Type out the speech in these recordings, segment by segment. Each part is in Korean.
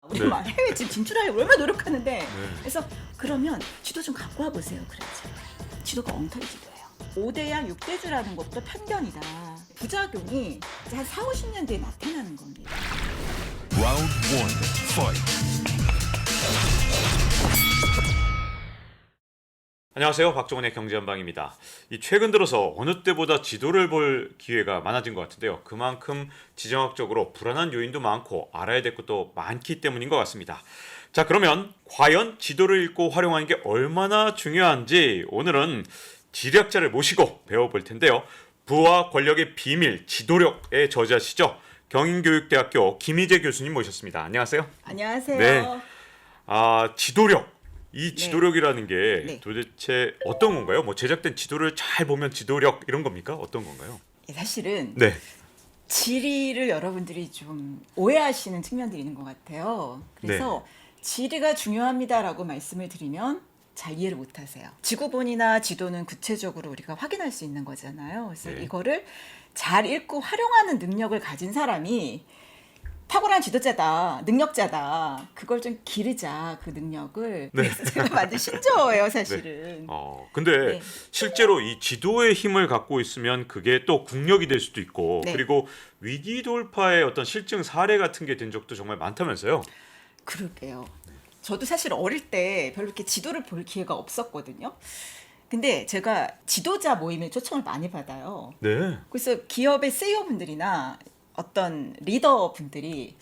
우리 네. 막 해외 지금 진출하려고 얼마나 노력하는데 네. 그래서 그러면 지도 좀 갖고 와보세요. 그랬죠. 지도가 엉터리 지도예요. 5대양 6대주라는 것도 편견이다. 부작용이 한 4, 50년 뒤에 나타나는 겁니다. Round one, fight. 안녕하세요. 박종원의 경제한방입니다. 이 최근 들어서 어느 때보다 지도를 볼 기회가 많아진 것 같은데요. 그만큼 지정학적으로 불안한 요인도 많고 알아야 될 것도 많기 때문인 것 같습니다. 자, 그러면 과연 지도를 읽고 활용하는 게 얼마나 중요한지 오늘은 지략자를 모시고 배워볼 텐데요. 부와 권력의 비밀, 지도력의 저자시죠. 경인교육대학교 김희재 교수님 모셨습니다. 안녕하세요. 안녕하세요. 네. 지도력. 이 지도력이라는 게 네. 도대체 어떤 건가요? 뭐 제작된 지도를 잘 보면 지도력 이런 겁니까? 어떤 건가요? 사실은 네. 지리를 여러분들이 좀 오해하시는 측면들이 있는 것 같아요. 그래서 지리가 중요합니다라고 말씀을 드리면 잘 이해를 못하세요. 지구본이나 지도는 구체적으로 우리가 확인할 수 있는 거잖아요. 그래서 네. 이거를 잘 읽고 활용하는 능력을 가진 사람이 탁월한 지도자다, 능력자다. 그걸 좀 기르자, 그 능력을. 그래서 제가 만든 신조어예요, 사실은. 근데 네. 실제로 이 지도의 힘을 갖고 있으면 그게 또 국력이 될 수도 있고 네. 그리고 위기 돌파의 어떤 실증 사례 같은 게 된 적도 정말 많다면서요? 그러게요. 저도 사실 어릴 때 별로 이렇게 지도를 볼 기회가 없었거든요. 근데 제가 지도자 모임에 초청을 많이 받아요. 네. 그래서 기업의 CEO분들이나 어떤 리더분들이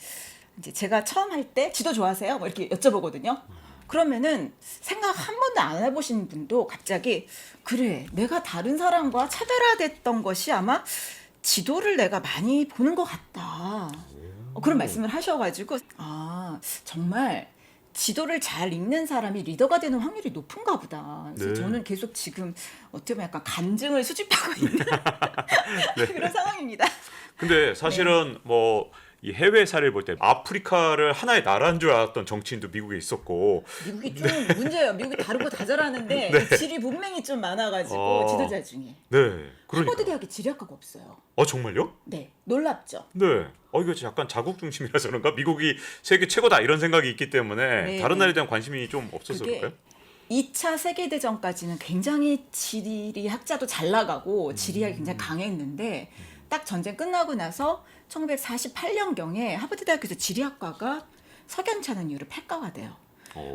이제 제가 처음 할 때 지도 좋아하세요? 뭐 이렇게 여쭤보거든요. 그러면은 생각 한 번도 안 해보신 분도 갑자기 그래, 내가 다른 사람과 차별화됐던 것이 아마 지도를 내가 많이 보는 것 같다. 그런 말씀을 하셔가지고 정말 지도를 잘 읽는 사람이 리더가 되는 확률이 높은가 보다. 그래서 네. 저는 계속 지금 어떻게 보면 약간 간증을 수집하고 있는 그런 상황입니다. 근데 사실은 뭐 이 해외 사례를 볼 때 아프리카를 하나의 나라인 줄 알았던 정치인도 미국에 있었고 미국이 좀 문제예요. 미국이 다르고 다 잘하는데 지리 문맹이 좀 많아가지고 지도자 중에 네. 하버드 그러니까. 대학에 지리학과가 없어요. 정말요? 네, 놀랍죠. 네. 이거 약간 자국 중심이라서 그런가? 미국이 세계 최고다 이런 생각이 있기 때문에 네, 다른 네. 나라에 대한 관심이 좀 없어서 그게 그럴까요? 2차 세계대전까지는 굉장히 지리 학자도 잘 나가고 지리학이 굉장히 강했는데 딱 전쟁 끝나고 나서 1948년경에 하버드 대학에서 지리학과가 석연찮은 이유로 폐과가 돼요.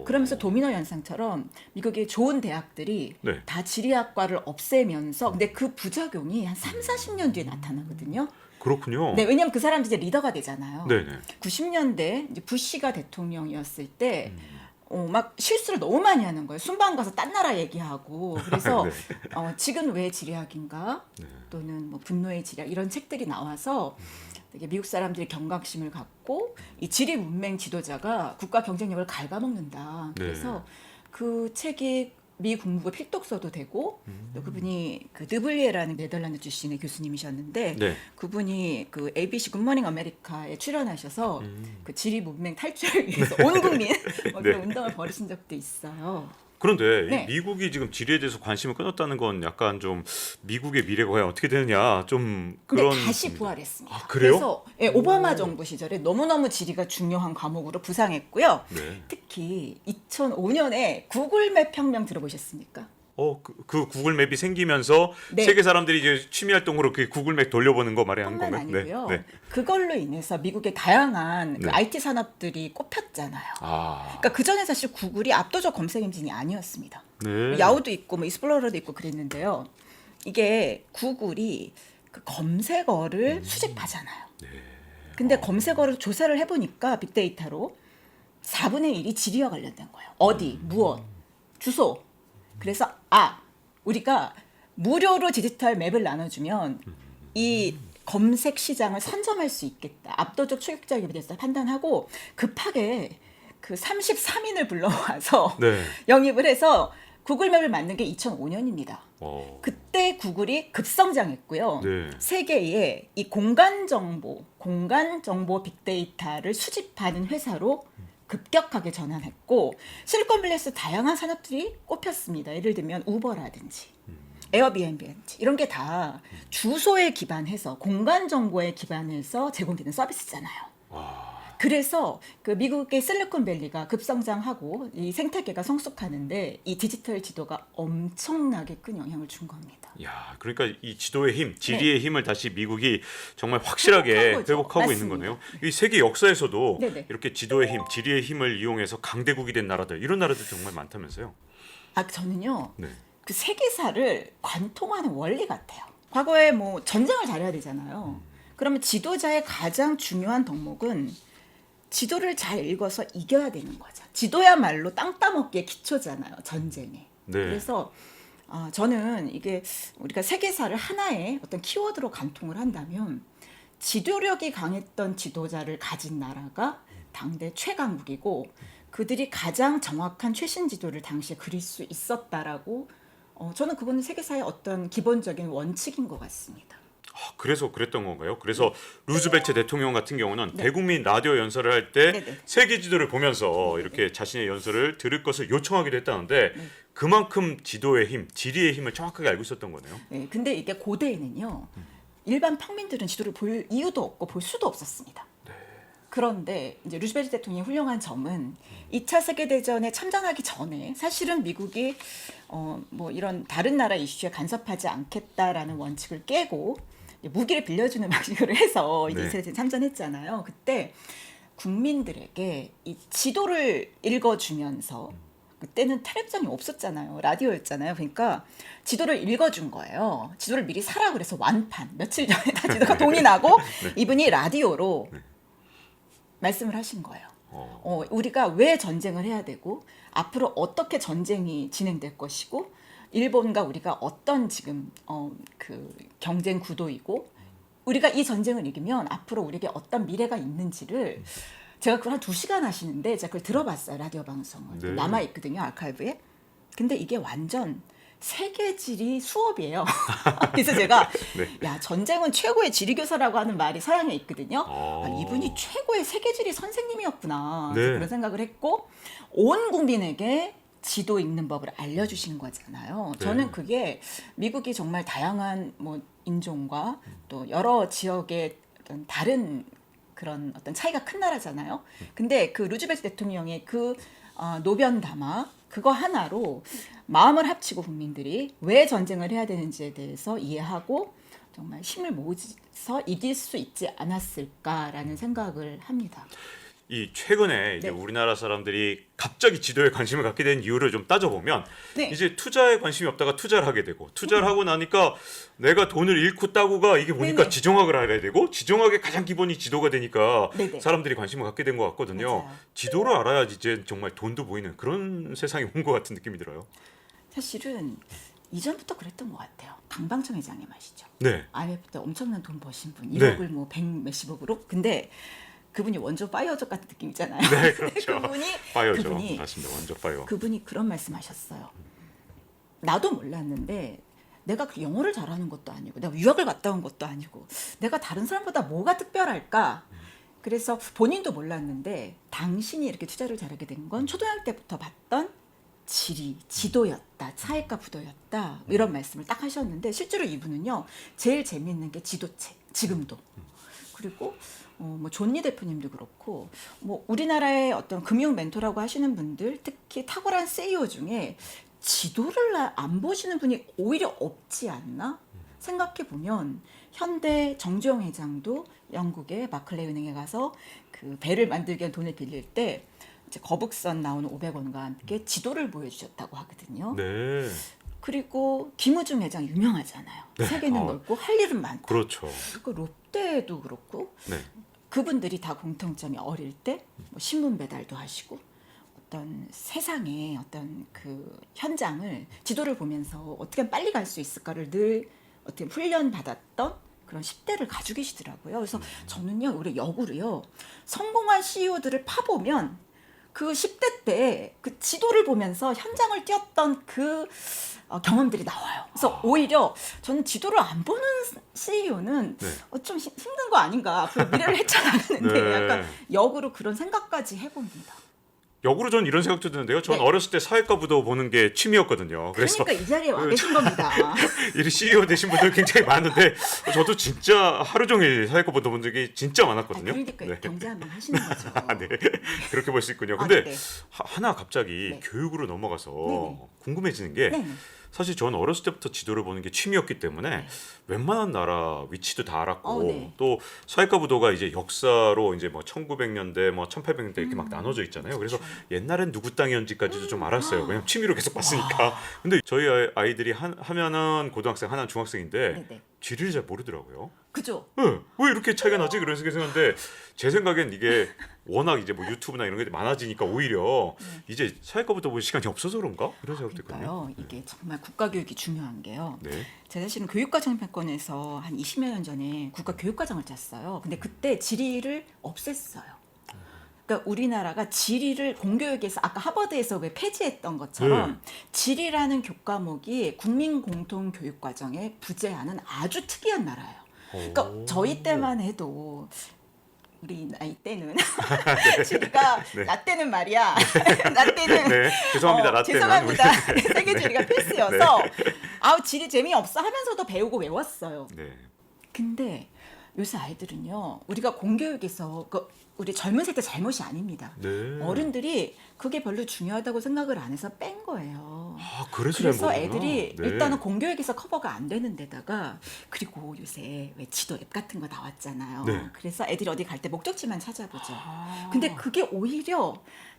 그러면서 도미노 현상처럼 미국의 좋은 대학들이 네. 다 지리학과를 없애면서 근데 그 부작용이 한 3, 40년 뒤에 나타나거든요. 그렇군요. 네, 왜냐하면 그 사람들이 이제 리더가 되잖아요. 네네. 90년대 이제 부시가 대통령이었을 때 막 실수를 너무 많이 하는 거예요. 순방 가서 딴 나라 얘기하고 그래서 네. 지금 왜 지리학인가 또는 뭐 분노의 지리학 이런 책들이 나와서 되게 미국 사람들이 경각심을 갖고 이 지리 문맹 지도자가 국가 경쟁력을 갉아먹는다. 그래서 그 책이 미 국무부 필독서도 되고 또 그분이 그 느블리에라는 네덜란드 출신의 교수님이셨는데 네. 그분이 그 ABC 굿모닝 아메리카에 출연하셔서 그 지리 문맹 탈출을 위해서 온 국민 뭐 그런 운동을 벌이신 적도 있어요. 그런데 네. 이 미국이 지금 지리에 대해서 관심을 끊었다는 건 약간 좀 미국의 미래가 과연 어떻게 되느냐 좀 근데 그런 다시 겁니다. 부활했습니다. 그래요? 그래서 오바마 정부 시절에 너무너무 지리가 중요한 과목으로 부상했고요. 네. 특히 2005년에 구글맵 혁명 들어보셨습니까? 그 구글맵이 생기면서 네. 세계 사람들이 이제 취미 활동으로 그 구글맵 돌려보는 거 말이야 한 뿐만 건가요? 아니고요. 네. 그걸로 인해서 미국의 다양한 그 네. IT 산업들이 꼽혔잖아요. 아. 그러니까 그 전에 사실 구글이 압도적 검색 엔진이 아니었습니다. 네. 야후도 있고 뭐 익스플로러도 있고 그랬는데요. 이게 구글이 그 검색어를 수집하잖아요. 근데 검색어를 조사를 해보니까 빅데이터로 4분의 1이 지리와 관련된 거예요. 어디, 무엇, 주소. 그래서 우리가 무료로 디지털 맵을 나눠주면 이 검색 시장을 선점할 수 있겠다. 압도적 추격자에 대해서 판단하고 급하게 그 33인을 불러와서 네. 영입을 해서 구글맵을 만든 게 2005년입니다. 그때 구글이 급성장했고요. 네. 세계에 이 공간 정보 빅데이터를 수집하는 회사로 급격하게 전환했고 실리콘밸리에서 다양한 산업들이 꼽혔습니다. 예를 들면 우버라든지 에어비앤비든지 이런 게 다 주소에 기반해서 공간 정보에 기반해서 제공되는 서비스잖아요. 그래서 그 미국의 실리콘밸리가 급성장하고 이 생태계가 성숙하는데 이 디지털 지도가 엄청나게 큰 영향을 준 겁니다. 야, 그러니까 이 지도의 힘, 지리의 힘을 다시 미국이 정말 확실하게 회복하고 있는 맞습니다. 거네요. 이 세계 역사에서도 네네. 이렇게 지도의 힘, 지리의 힘을 이용해서 강대국이 된 나라들, 이런 나라들 정말 많다면서요? 저는요. 네. 그 세계사를 관통하는 원리 같아요. 과거에 뭐 전쟁을 잘해야 되잖아요. 그러면 지도자의 가장 중요한 덕목은 지도를 잘 읽어서 이겨야 되는 거죠. 지도야말로 땅 따먹기의 기초잖아요. 전쟁에. 네. 그래서 저는 이게 우리가 세계사를 하나의 어떤 키워드로 관통을 한다면 지도력이 강했던 지도자를 가진 나라가 당대 최강국이고 그들이 가장 정확한 최신 지도를 당시에 그릴 수 있었다라고 저는 그거는 세계사의 어떤 기본적인 원칙인 것 같습니다. 그래서 그랬던 건가요? 그래서 루즈벨트 대통령 같은 경우는 네. 대국민 라디오 연설을 할 때 네네. 세계 지도를 보면서 이렇게 자신의 연설을 들을 것을 요청하기도 했다는데 그만큼 지도의 힘, 지리의 힘을 정확하게 알고 있었던 거네요. 네, 근데 이게 고대에는요. 일반 평민들은 지도를 볼 이유도 없고 볼 수도 없었습니다. 그런데 이제 루즈벨트 대통령의 훌륭한 점은 2차 세계대전에 참전하기 전에 사실은 미국이 뭐 이런 다른 나라 이슈에 간섭하지 않겠다라는 원칙을 깨고 무기를 빌려주는 방식으로 해서 이제 네. 2차 세계대전 참전했잖아요. 그때 국민들에게 이 지도를 읽어주면서 그때는 텔레비전이 없었잖아요. 라디오였잖아요. 그러니까 지도를 읽어준 거예요. 지도를 미리 사라 그래서 완판. 며칠 전에 다 지도가 동이 나고 이분이 라디오로 말씀을 하신 거예요. 우리가 왜 전쟁을 해야 되고 앞으로 어떻게 전쟁이 진행될 것이고 일본과 우리가 어떤 지금 그 경쟁 구도이고 우리가 이 전쟁을 이기면 앞으로 우리에게 어떤 미래가 있는지를 제가 그걸 한 2시간 하시는데 제가 그걸 들어봤어요. 라디오 방송을. 네. 남아있거든요. 아카이브에. 근데 이게 완전 세계지리 수업이에요. 그래서 제가 야 전쟁은 최고의 지리교사라고 하는 말이 서양에 있거든요. 이분이 최고의 세계지리 선생님이었구나. 네. 그런 생각을 했고 온 국민에게 지도 읽는 법을 알려주신 거잖아요. 네. 저는 그게 미국이 정말 다양한 뭐 인종과 또 여러 지역의 어떤 다른 그런 어떤 차이가 큰 나라잖아요. 근데 그 루즈벨트 대통령의 그 노변 담화 그거 하나로 마음을 합치고 국민들이 왜 전쟁을 해야 되는지에 대해서 이해하고 정말 힘을 모으서 이길 수 있지 않았을까라는 생각을 합니다. 이 최근에 이제 네. 우리나라 사람들이 갑자기 지도에 관심을 갖게 된 이유를 좀 따져보면 네. 이제 투자에 관심이 없다가 투자를 하게 되고 투자를 하고 나니까 내가 돈을 잃고 따고가 이게 보니까 네네. 지정학을 알아야 되고 지정학의 가장 기본이 지도가 되니까 네네. 사람들이 관심을 갖게 된 것 같거든요. 맞아요. 지도를 알아야지 이제 정말 돈도 보이는 그런 세상이 온 것 같은 느낌이 들어요. 사실은 이전부터 그랬던 것 같아요. 강방청 회장님 아시죠? 네. IMF 때 엄청난 돈 버신 분, 네. 1억을 뭐 100 몇십억으로. 근데 그분이 원조 파이어족 같은 느낌이잖아요. 네, 그렇죠. 파이어죠. 그분이 맞습니다. 완전 파이어. 그분이 그런 말씀하셨어요. 나도 몰랐는데 내가 그 영어를 잘하는 것도 아니고 내가 유학을 갔다 온 것도 아니고 내가 다른 사람보다 뭐가 특별할까? 그래서 본인도 몰랐는데 당신이 이렇게 투자를 잘하게 된 건 초등학교 때부터 봤던 지도였다. 차익과 부도였다. 이런 말씀을 딱 하셨는데 실제로 이분은요. 제일 재미있는 게 지도책. 지금도. 그리고 뭐 존니 대표님도 그렇고 뭐 우리나라의 어떤 금융 멘토라고 하시는 분들 특히 탁월한 CEO 중에 지도를 안 보시는 분이 오히려 없지 않나 생각해 보면 현대 정주영 회장도 영국의 마클레이 은행에 가서 그 배를 만들기 위한 돈을 빌릴 때 이제 거북선 나오는 500원과 함께 지도를 보여주셨다고 하거든요. 네. 그리고 김우중 회장 유명하잖아요. 세계는 넓고 할 일은 많다. 그렇죠. 그 롯데도 그렇고 네. 그분들이 다 공통점이 어릴 때 뭐 신문 배달도 하시고 어떤 세상의 어떤 그 현장을 지도를 보면서 어떻게 하면 빨리 갈 수 있을까를 늘 어떻게 훈련 받았던 그런 10대를 가지고 계시더라고요. 그래서 저는요, 우리 역으로요, 성공한 CEO들을 파보면 그 10대 때 그 지도를 보면서 현장을 뛰었던 그 경험들이 나와요. 그래서 오히려 저는 지도를 안 보는 CEO는 네. 좀 힘든 거 아닌가. 앞으로 미래를 헤쳐나가는데 네. 약간 역으로 그런 생각까지 해봅니다. 역으로 전 이런 생각도 드는데요. 전 네. 어렸을 때 사회과 부도 보는 게 취미였거든요. 그래서 그러니까 이 자리에 와 계신 겁니다. 이 CEO 되신 분들 굉장히 많은데 저도 진짜 하루 종일 사회과 부도 본 적이 진짜 많았거든요. 그러니까 네. 경제 한번 하시는 거죠. 네. 그렇게 볼 수 있군요. 아, 근데 네. 하나 갑자기 네. 교육으로 넘어가서 네네. 궁금해지는 게 네. 사실 저는 어렸을 때부터 지도를 보는 게 취미였기 때문에 웬만한 나라 위치도 다 알았고 네. 또 사회과 부도가 이제 역사로 이제 뭐 1900년대 뭐 1800년대 이렇게 막 나눠져 있잖아요. 그래서 옛날엔 누구 땅이었는지까지도 좀 알았어요. 왜냐면 취미로 계속 봤으니까. 근데 저희 아이들이 하면은 고등학생, 하나는 중학생인데 네네. 지리를 잘 모르더라고요. 그죠? 네, 왜 이렇게 차이가 나지? 그런 생각했는데 제 생각엔 이게 워낙 이제 뭐 유튜브나 이런 게 많아지니까 오히려 이제 사회과부터 볼 시간이 없어서 그런가? 이런 생각도 있거든요. 그러니까요. 이게 정말 국가 교육이 중요한 게요. 네. 제가 사실은 교육과정평가원에서 한 20여 년 전에 국가 교육과정을 짰어요. 근데 그때 지리를 없앴어요. 그러니까 우리나라가 지리를 공교육에서 아까 하버드에서 왜 폐지했던 것처럼 지리라는 교과목이 국민 공통 교육 과정에 부재하는 아주 특이한 나라예요. 그러니까 저희 때만 해도 우리 나이 때는 지리가 네. 나 때는 말이야. 나 때는 네, 죄송합니다. 나 때는 죄송합니다. 우리- 세계 지리가 필수여서 아우 지리 재미없어 하면서도 배우고 외웠어요. 네. 근데 요새 아이들은요. 우리가 공교육에서 우리 젊은 세대 잘못이 아닙니다. 네. 어른들이 그게 별로 중요하다고 생각을 안 해서 뺀 거예요. 아, 그래서 그래서 잘 모르구나. 애들이 네. 일단은 공교육에서 커버가 안 되는 데다가 그리고 요새 왜 지도 앱 같은 거 나왔잖아요. 네. 그래서 애들이 어디 갈 때 목적지만 찾아보죠. 아. 근데 그게 오히려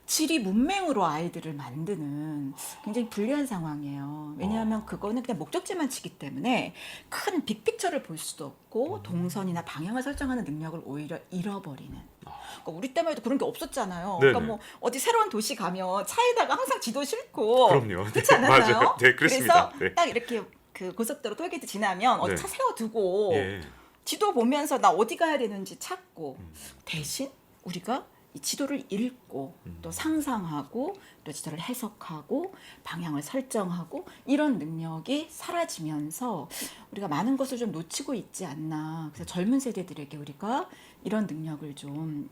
지리 문맹으로 아이들을 만드는 굉장히 불리한 상황이에요. 왜냐하면 그거는 그냥 목적지만 치기 때문에 큰 빅픽처를 볼 수도 없고 동선이나 방향을 설정하는 능력을 오히려 잃어버리는. 그러니까 우리 때만 해도 그런 게 없었잖아요. 네네. 그러니까 뭐 어디 새로운 도시 가면 차에다가 항상 지도 싣고 그럼요. 그렇지 않았나요? 맞아요. 네, 그렇습니다. 그래서 네. 딱 이렇게 그 고속도로 톨게이트 지나면 어디 네. 차 세워두고 예. 지도 보면서 나 어디 가야 되는지 찾고 음. 대신 우리가 이 지도를 읽고 또 상상하고 또 지도를 해석하고 방향을 설정하고 이런 능력이 사라지면서 우리가 많은 것을 좀 놓치고 있지 않나. 그래서 젊은 세대들에게 우리가 이런 능력을 좀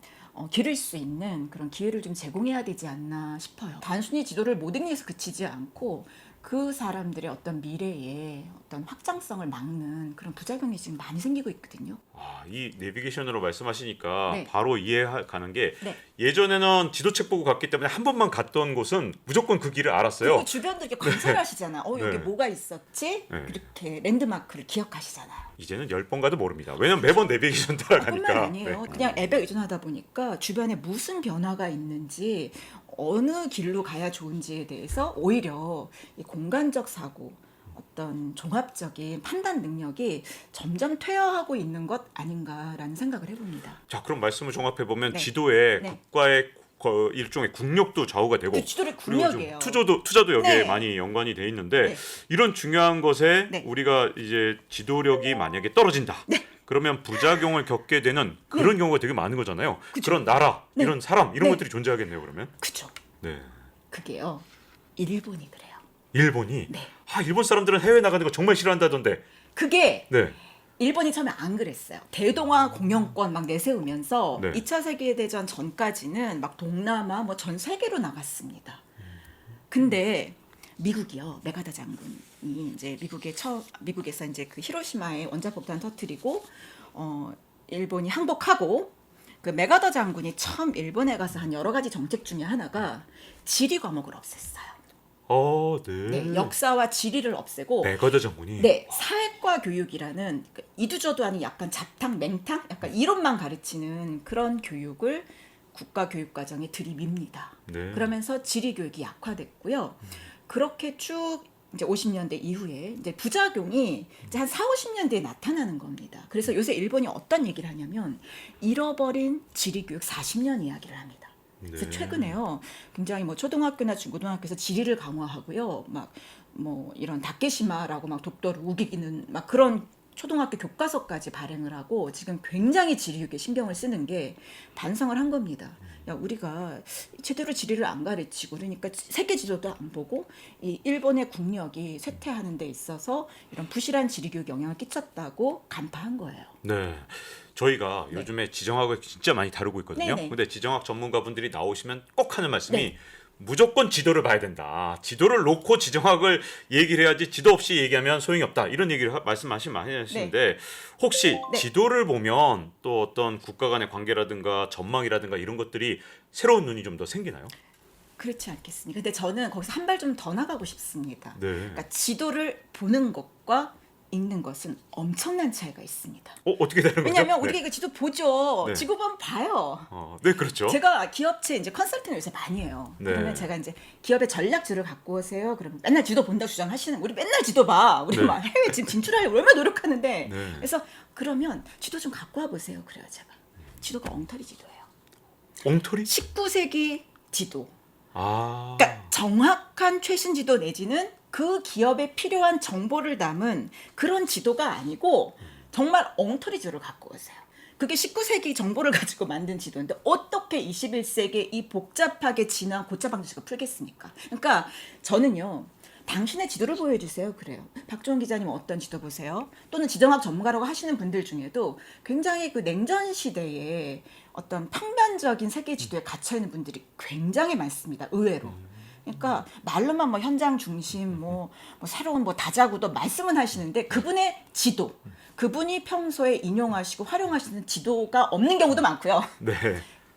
기를 수 있는 그런 기회를 좀 제공해야 되지 않나 싶어요. 단순히 지도를 못 읽는 서 그치지 않고 그 사람들의 어떤 미래에 어떤 확장성을 막는 그런 부작용이 지금 많이 생기고 있거든요. 아, 이 내비게이션으로 말씀하시니까 네. 바로 이해가는 게 네. 예전에는 지도책 보고 갔기 때문에 한 번만 갔던 곳은 무조건 그 길을 알았어요. 그리고 주변도 이렇게 관찰하시잖아. 여기 네. 뭐가 있었지? 네. 이렇게 랜드마크를 기억하시잖아요. 이제는 10번 가도 모릅니다. 왜냐면 매번 내비게이션 따라가니까. 뿐만 아니에요. 네. 그냥 앱에 의존하다 보니까 주변에 무슨 변화가 있는지 어느 길로 가야 좋은지에 대해서 오히려 이 공간적 사고 어떤 종합적인 판단 능력이 점점 퇴화하고 있는 것 아닌가라는 생각을 해봅니다. 자, 그럼 말씀을 종합해 보면 네. 지도에 네. 국가의 일종의 국력도 좌우가 되고 그 지도를 그리고 좀 국력이에요. 투자도 여기에 네. 많이 연관이 돼 있는데 네. 이런 중요한 것에 네. 우리가 이제 지도력이 만약에 떨어진다. 그러면 부작용을 겪게 되는 그런 경우가 되게 많은 거잖아요. 그쵸. 그런 나라, 네. 이런 사람 이런 네. 것들이 존재하겠네요. 그러면. 그죠? 네. 그게요. 일본이 그래요. 일본이 네. 일본 사람들은 해외 나가는 거 정말 싫어한다던데. 그게 네. 일본이 처음에 안 그랬어요. 대동아 공영권 막 내세우면서 네. 2차 세계대전 전까지는 막 동남아 뭐 전 세계로 나갔습니다. 근데 미국이요. 메가다 장군이 이제 미국에서 이제 그 히로시마에 원자폭탄 터뜨리고 일본이 항복하고 그 메가다 장군이 처음 일본에 가서 한 여러 가지 정책 중에 하나가 지리 과목을 없앴어요. 네. 네, 역사와 지리를 없애고 메가더 장군이. 네, 사회과 교육이라는 이두저도 아닌 약간 잡탕, 맹탕, 약간 이론만 가르치는 그런 교육을 국가 교육 과정에 들이밉니다. 네. 그러면서 지리 교육이 약화됐고요. 그렇게 쭉 이제 50년대 이후에 이제 부작용이 이제 한 4, 50년대에 나타나는 겁니다. 그래서 요새 일본이 어떤 얘기를 하냐면 잃어버린 지리 교육 40년 이야기를 합니다. 그래서 네. 최근에요, 굉장히 뭐 초등학교나 중고등학교에서 지리를 강화하고요, 막 뭐 이런 다케시마라고 막 독도를 우기는 막 그런 초등학교 교과서까지 발행을 하고 지금 굉장히 지리교육에 신경을 쓰는 게 반성을 한 겁니다. 야, 우리가 제대로 지리를 안 가르치고 그러니까 세계 지도도 안 보고 이 일본의 국력이 쇠퇴하는 데 있어서 이런 부실한 지리교육 영향을 끼쳤다고 간파한 거예요. 네. 저희가 요즘에 지정학을 진짜 많이 다루고 있거든요. 네네. 근데 지정학 전문가분들이 나오시면 꼭 하는 말씀이 무조건 지도를 봐야 된다. 지도를 놓고 지정학을 얘기를 해야지 지도 없이 얘기하면 소용이 없다. 이런 얘기를 말씀하시면 많이 하시는데 혹시 지도를 보면 또 어떤 국가 간의 관계라든가 전망이라든가 이런 것들이 새로운 눈이 좀 더 생기나요? 그렇지 않겠습니까? 근데 저는 거기서 한 발 좀 더 나가고 싶습니다. 네. 그러니까 지도를 보는 것과 읽는 것은 엄청난 차이가 있습니다. 어떻게 되는 거죠? 왜냐하면 네. 우리가 이거 지도 보죠. 네. 지구본 봐요. 네, 그렇죠. 제가 기업체 이제 컨설팅을 요새 많이 해요. 네. 그러면 제가 이제 기업의 전략주를 갖고 오세요. 그러면 맨날 지도 본다고 주장하시는 우리 맨날 지도 봐. 우리 네. 막 해외 지금 진출하려고 얼마나 노력하는데. 네. 그래서 그러면 지도 좀 갖고 와 보세요. 그래요 제가. 지도가 엉터리 지도예요. 엉터리? 19세기 지도. 아. 그러니까 정확한 최신 지도 내지는 그 기업에 필요한 정보를 담은 그런 지도가 아니고 정말 엉터리 지도를 갖고 오세요. 그게 19세기 정보를 가지고 만든 지도인데 어떻게 21세기에 이 복잡하게 진화한 고차 방정식을 풀겠습니까? 그러니까 저는요. 당신의 지도를 보여주세요. 그래요. 박종훈 기자님은 어떤 지도 보세요? 또는 지정학 전문가라고 하시는 분들 중에도 굉장히 그 냉전 시대에 어떤 평면적인 세계 지도에 갇혀 있는 분들이 굉장히 많습니다. 의외로. 그러니까 말로만 뭐 현장 중심, 뭐 새로운 뭐 다자구도 말씀은 하시는데 그분의 지도, 그분이 평소에 인용하시고 활용하시는 지도가 없는 경우도 많고요. 네.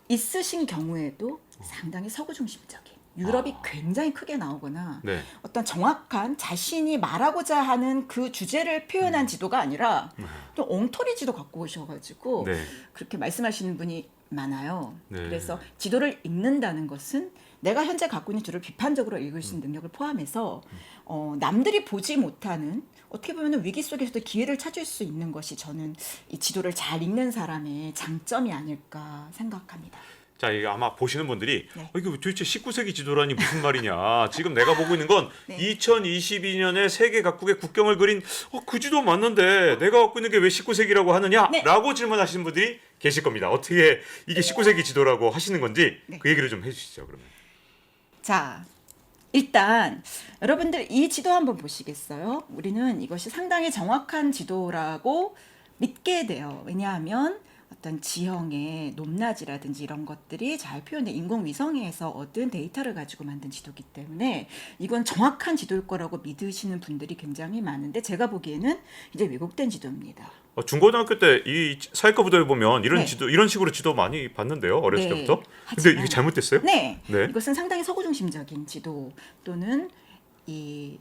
있으신 경우에도 상당히 서구 중심적인 유럽이 굉장히 크게 나오거나 네. 어떤 정확한 자신이 말하고자 하는 그 주제를 표현한 지도가 아니라 좀 엉터리 지도 갖고 오셔가지고 네. 그렇게 말씀하시는 분이 많아요. 네. 그래서 지도를 읽는다는 것은 내가 현재 갖고 있는 지도를 비판적으로 읽을 수 있는 능력을 포함해서 남들이 보지 못하는 어떻게 보면 위기 속에서도 기회를 찾을 수 있는 것이 저는 이 지도를 잘 읽는 사람의 장점이 아닐까 생각합니다. 자, 이게 아마 보시는 분들이 네. 이게 도대체 19세기 지도라니 무슨 말이냐. 지금 내가 보고 있는 건 네. 2022년에 세계 각국의 국경을 그린 그 지도 맞는데 내가 갖고 있는 게 왜 19세기라고 하느냐? 네. 라고 질문하시는 분들이 계실 겁니다. 어떻게 이게 19세기 지도라고 하시는 건지 네. 그 얘기를 좀 해주시죠. 그러면. 자, 일단 여러분들 이 지도 한번 보시겠어요? 우리는 이것이 상당히 정확한 지도라고 믿게 돼요. 왜냐하면 어떤 지형의 높낮이라든지 이런 것들이 잘 표현된 인공위성에서 얻은 데이터를 가지고 만든 지도이기 때문에 이건 정확한 지도일 거라고 믿으시는 분들이 굉장히 많은데 제가 보기에는 이제 왜곡된 지도입니다. 중고등학교 때 이 사회과 부도에 보면 이런 네. 지도 이런 식으로 지도 많이 봤는데요. 어렸을 네. 때부터. 근데 하지만- 이게 잘못됐어요? 네. 네. 이것은 상당히 서구 중심적인 지도 또는 이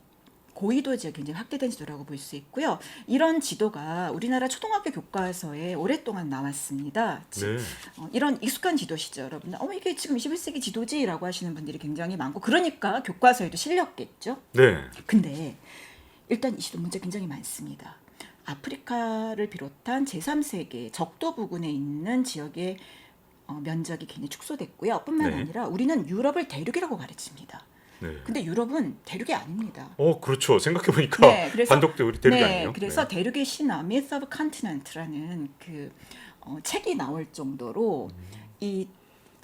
고위도 지역이 굉장히 확대된 지도라고 볼 수 있고요. 이런 지도가 우리나라 초등학교 교과서에 오랫동안 나왔습니다. 네. 이런 익숙한 지도시죠, 여러분. 이게 지금 21세기 지도지라고 하시는 분들이 굉장히 많고 그러니까 교과서에도 실렸겠죠. 네. 근데 일단 이 지도 문제 굉장히 많습니다. 아프리카를 비롯한 제3세계 적도 부근에 있는 지역의 면적이 굉장히 축소됐고요. 뿐만 네. 아니라 우리는 유럽을 대륙이라고 가르칩니다. 네. 근데 유럽은 대륙이 아닙니다. 그렇죠. 생각해 보니까 네, 그래서- 반독도 우리 대륙이 아니에요. 그래서 네. 대륙의 신화 Myth of Continent라는 그 책이 나올 정도로 이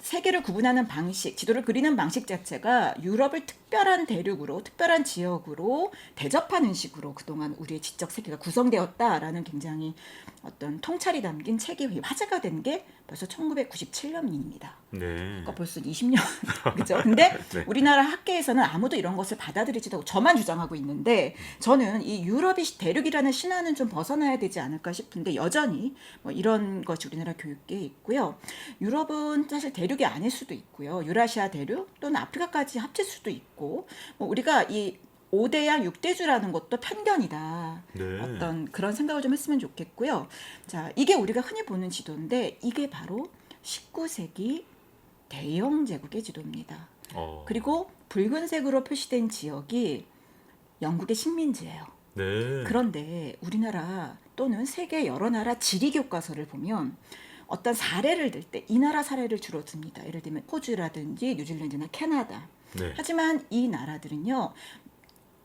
세계를 구분하는 방식, 지도를 그리는 방식 자체가 유럽을 특별한 대륙으로, 특별한 지역으로 대접하는 식으로 그동안 우리의 지적 세계가 구성되었다라는 굉장히 어떤 통찰이 담긴 책이 화제가 된 게 벌써 1997년입니다. 네. 그러니까 벌써 20년 그죠? 근데 네. 우리나라 학계에서는 아무도 이런 것을 받아들이지도 않고 저만 주장하고 있는데 저는 이 유럽이 대륙이라는 신화는 좀 벗어나야 되지 않을까 싶은데 여전히 뭐 이런 것이 우리나라 교육계에 있고요. 유럽은 사실 대륙이 아닐 수도 있고요. 유라시아 대륙 또는 아프리카까지 합칠 수도 있고 뭐 우리가 이 5대양 6대주라는 것도 편견이다. 네. 어떤 그런 생각을 좀 했으면 좋겠고요. 자, 이게 우리가 흔히 보는 지도인데 이게 바로 19세기 대영 제국의 지도입니다. 그리고 붉은색으로 표시된 지역이 영국의 식민지예요. 네. 그런데 우리나라 또는 세계 여러 나라 지리 교과서를 보면 어떤 사례를 들 때 이 나라 사례를 주로 듭니다. 예를 들면 호주라든지 뉴질랜드나 캐나다. 네. 하지만 이 나라들은요.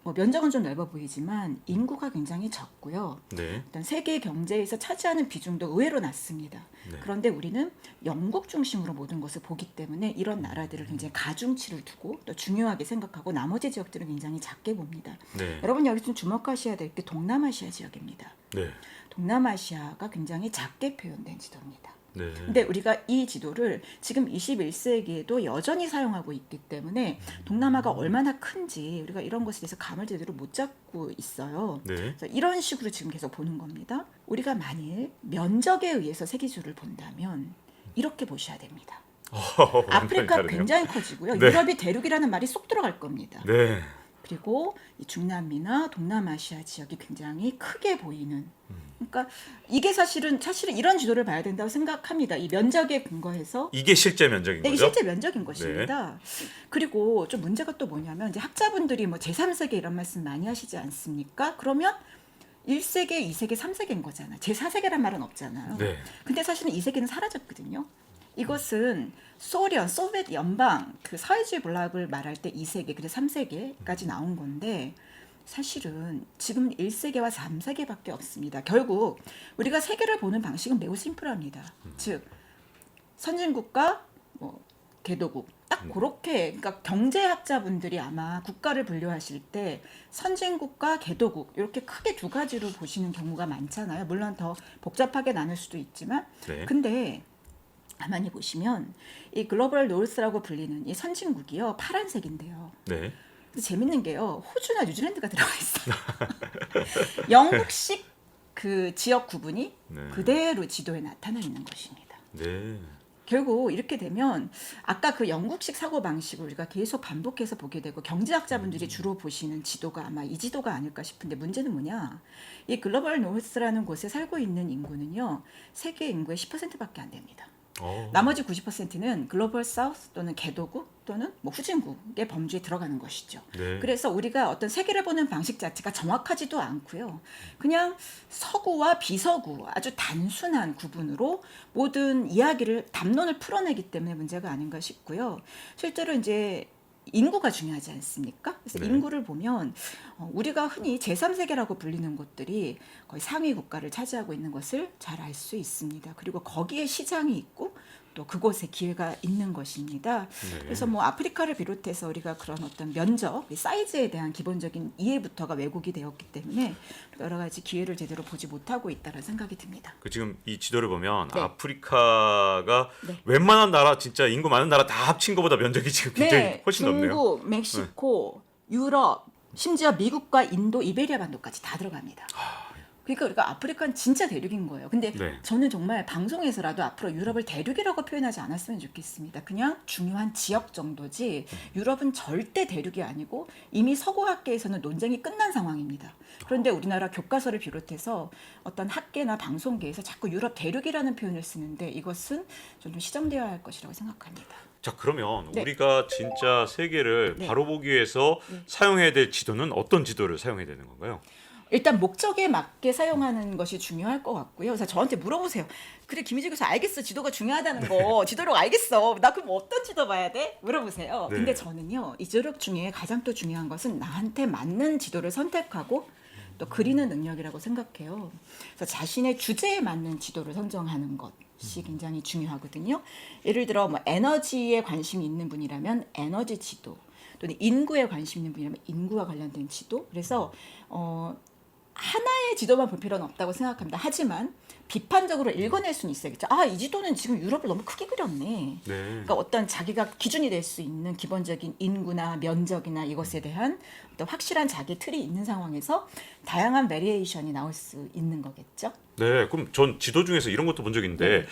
뭐 면적은 좀 넓어 보이지만 인구가 굉장히 적고요. 네. 일단 세계 경제에서 차지하는 비중도 의외로 낮습니다. 네. 그런데 우리는 영국 중심으로 모든 것을 보기 때문에 이런 나라들을 굉장히 가중치를 두고 또 중요하게 생각하고 나머지 지역들은 굉장히 작게 봅니다. 네. 여러분 여기 좀 주목하셔야 될 게 동남아시아 지역입니다. 네. 동남아시아가 굉장히 작게 표현된 지도입니다. 네. 근데 우리가 이 지도를 지금 21세기에도 여전히 사용하고 있기 때문에 동남아가 얼마나 큰지 우리가 이런 것에 대해서 감을 제대로 못 잡고 있어요. 네. 그래서 이런 식으로 지금 계속 보는 겁니다. 우리가 만일 면적에 의해서 세계지도를 본다면 이렇게 보셔야 됩니다. 완전히 아프리카 다르네요. 굉장히 커지고요. 네. 유럽이 대륙이라는 말이 쏙 들어갈 겁니다. 네. 그리고 이 중남미나 동남아시아 지역이 굉장히 크게 보이는. 그러니까 이게 사실은 이런 지도를 봐야 된다고 생각합니다. 이 면적에 근거해서 이게 실제 면적인 네, 이게 거죠? 실제 면적인 것입니다. 그리고 좀 문제가 또 뭐냐면 이제 학자분들이 뭐 제3세계 이런 말씀 많이 하시지 않습니까? 그러면 1세계, 2세계, 3세계인 거잖아요. 제4세계란 말은 없잖아요. 네. 근데 사실은 2세계는 사라졌거든요. 이것은 소비에트 연방 그 사회주의 블록을 말할 때 2세계 그래서 3세계까지 나온 건데 사실은 지금 1세계와 3세계밖에 없습니다. 결국 우리가 세계를 보는 방식은 매우 심플합니다. 즉 선진국가 뭐 개도국 딱 그렇게 그러니까 경제학자분들이 아마 국가를 분류하실 때 선진국가 개도국 이렇게 크게 두 가지로 보시는 경우가 많잖아요. 물론 더 복잡하게 나눌 수도 있지만 네. 근데 가만히 보시면 이 글로벌 노스라고 불리는 이 선진국이요 파란색인데요. 네. 근데 재밌는 게요 호주나 뉴질랜드가 들어가 있어요. 영국식 그 지역 구분이 네. 그대로 지도에 나타나 있는 것입니다. 네. 결국 이렇게 되면 아까 그 영국식 사고 방식을 우리가 계속 반복해서 보게 되고 경제학자분들이 주로 보시는 지도가 아마 이 지도가 아닐까 싶은데 문제는 뭐냐? 이 글로벌 노스라는 곳에 살고 있는 인구는요 세계 인구의 10%밖에 안 됩니다. 나머지 90%는 글로벌 사우스 또는 개도국 또는 뭐 후진국의 범주에 들어가는 것이죠. 네. 그래서 우리가 어떤 세계를 보는 방식 자체가 정확하지도 않고요. 그냥 서구와 비서구 아주 단순한 구분으로 모든 이야기를 담론을 풀어내기 때문에 문제가 아닌가 싶고요. 실제로 이제 인구가 중요하지 않습니까? 그래서 네. 인구를 보면 우리가 흔히 제3세계라고 불리는 곳들이 거의 상위 국가를 차지하고 있는 것을 잘 알 수 있습니다. 그리고 거기에 시장이 있고 또 그곳에 기회가 있는 것입니다. 네. 그래서 뭐 아프리카를 비롯해서 우리가 그런 어떤 면적, 사이즈에 대한 기본적인 이해부터가 왜곡이 되었기 때문에 여러 가지 기회를 제대로 보지 못하고 있다는 생각이 듭니다. 그 지금 이 지도를 보면 네. 아프리카가 네. 웬만한 나라 진짜 인구 많은 나라 다 합친 것보다 면적이 지금 굉장히 훨씬 넓네요. 중국, 멕시코, 유럽, 심지어 미국과 인도, 이베리아 반도까지 다 들어갑니다. 그러니까 우리가 아프리카는 진짜 대륙인 거예요. 근데 네. 저는 정말 방송에서라도 앞으로 유럽을 대륙이라고 표현하지 않았으면 좋겠습니다. 그냥 중요한 지역 정도지 유럽은 절대 대륙이 아니고 이미 서구학계에서는 논쟁이 끝난 상황입니다. 그런데 우리나라 교과서를 비롯해서 어떤 학계나 방송계에서 자꾸 유럽 대륙이라는 표현을 쓰는데 이것은 좀 시정되어야 할 것이라고 생각합니다. 자 그러면 네. 우리가 진짜 세계를 네. 바로 보기 위해서 네. 사용해야 될 지도는 어떤 지도를 사용해야 되는 건가요? 일단 목적에 맞게 사용하는 것이 중요할 것 같고요. 그래서 저한테 물어보세요. 그래 김희재 교수 알겠어. 지도가 중요하다는 거. 지도력 알겠어. 나 그럼 어떤 지도 봐야 돼? 물어보세요. 네. 근데 저는요. 이 지도력 중에 가장 또 중요한 것은 나한테 맞는 지도를 선택하고 또 그리는 능력이라고 생각해요. 그래서 자신의 주제에 맞는 지도를 선정하는 것이 굉장히 중요하거든요. 예를 들어 뭐 에너지에 관심이 있는 분이라면 에너지 지도 또는 인구에 관심 있는 분이라면 인구와 관련된 지도. 그래서 하나의 지도만 볼 필요는 없다고 생각합니다. 하지만 비판적으로 읽어낼 수는 있어야겠죠. 아, 이 지도는 지금 유럽을 너무 크게 그렸네. 네. 그러니까 어떤 자기가 기준이 될 수 있는 기본적인 인구나 면적이나 이것에 대한 어떤 확실한 자기 틀이 있는 상황에서 다양한 베리에이션이 나올 수 있는 거겠죠. 네. 그럼 전 지도 중에서 이런 것도 본 적이 있는데 네.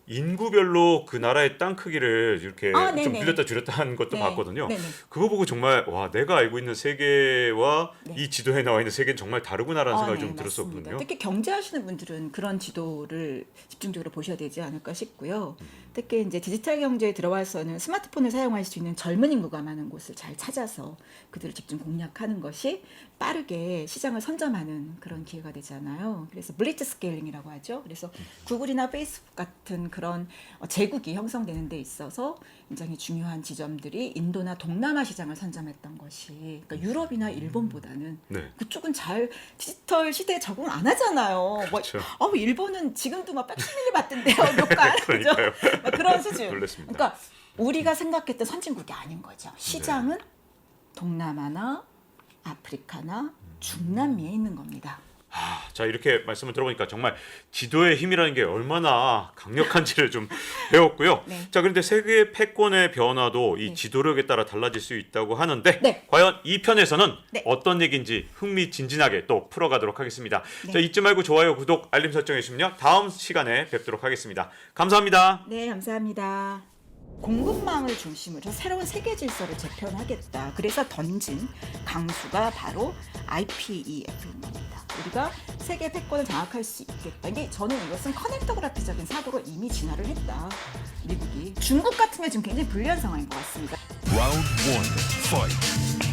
인구별로 그 나라의 땅 크기를 이렇게 아, 좀 네네. 빌렸다 줄였다 하는 것도 네. 봤거든요. 네네. 그거 보고 정말 와 내가 알고 있는 세계와 네. 이 지도에 나와 있는 세계는 정말 다르구나라는 생각이 좀 맞습니다. 들었었거든요. 특히 경제하시는 분들은 그런 지도를 집중적으로 보셔야 되지 않을까 싶고요. 특히 이제 디지털 경제에 들어와서는 스마트폰을 사용할 수 있는 젊은 인구가 많은 곳을 잘 찾아서 그들을 집중 공략하는 것이 빠르게 시장을 선점하는 그런 기회가 되잖아요. 그래서 블리츠 스케일링이라고 하죠. 그래서 구글이나 페이스북 같은 그런 제국이 형성되는 데 있어서 굉장히 중요한 지점들이 인도나 동남아 시장을 선점했던 것이 그러니까 유럽이나 일본보다는 네. 그쪽은 잘 디지털 시대에 적응 안 하잖아요. 뭐, 그렇죠. 일본은 지금도 막 백신밀리 받던데요. 몇간 그러니까요. 그런 수준. 놀랐습니다. 그러니까 우리가 생각했던 선진국이 아닌 거죠. 시장은 동남아나 아프리카나 중남미에 있는 겁니다. 자, 이렇게 말씀을 들어보니까 정말 지도의 힘이라는 게 얼마나 강력한지를 좀 배웠고요. 네. 자, 그런데 세계 패권의 변화도 이 네. 지도력에 따라 달라질 수 있다고 하는데 네. 과연 이 편에서는 네. 어떤 얘기인지 흥미진진하게 또 풀어가도록 하겠습니다. 네. 자, 잊지 말고 좋아요, 구독, 알림 설정해 주시면요. 다음 시간에 뵙도록 하겠습니다. 감사합니다. 네, 감사합니다. 공급망을 중심으로 새로운 세계 질서를 재편하겠다. 그래서 던진 강수가 바로 IPEF인 겁니다. 우리가 세계 패권을 장악할 수 있겠다. 이게 저는 이것은 커넥터그라피적인 사고로 이미 진화를 했다. 미국이 중국 같은 게 지금 굉장히 불리한 상황인 것 같습니다. Round one, fight.